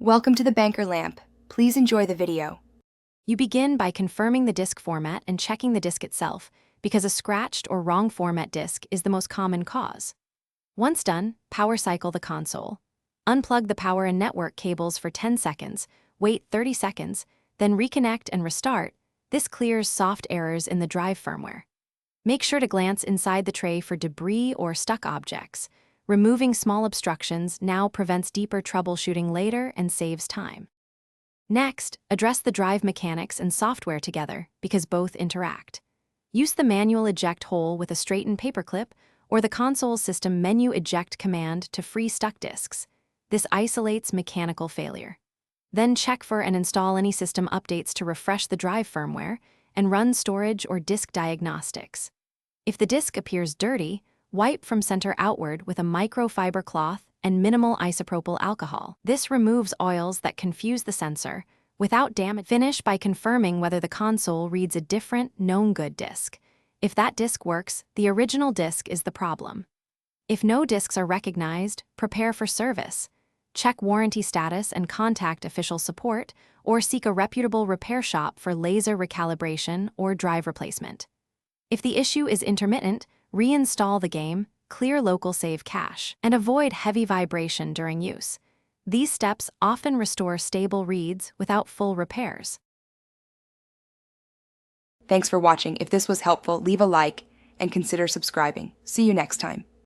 Welcome to the Banker Lamp. Please enjoy the video. You begin by confirming the disk format and checking the disk itself, because a scratched or wrong format disk is the most common cause. Once done, power cycle the console. Unplug the power and network cables for 10 seconds, wait 30 seconds, then reconnect and restart. This clears soft errors in the drive firmware. Make sure to glance inside the tray for debris or stuck objects. Removing small obstructions now prevents deeper troubleshooting later and saves time. Next, address the drive mechanics and software together because both interact. Use the manual eject hole with a straightened paperclip or the console system menu eject command to free stuck disks. This isolates mechanical failure. Then check for and install any system updates to refresh the drive firmware and run storage or disk diagnostics. If the disk appears dirty, wipe from center outward with a microfiber cloth and minimal isopropyl alcohol. This removes oils that confuse the sensor without damage. Finish by confirming whether the console reads a different known good disk. If that disk works, the original disk is the problem. If no disks are recognized, prepare for service. Check warranty status and contact official support, or seek a reputable repair shop for laser recalibration or drive replacement. If the issue is intermittent, reinstall the game, clear local save cache, and avoid heavy vibration during use. These steps often restore stable reads without full repairs. Thanks for watching. If this was helpful, leave a like and consider subscribing. See you next time.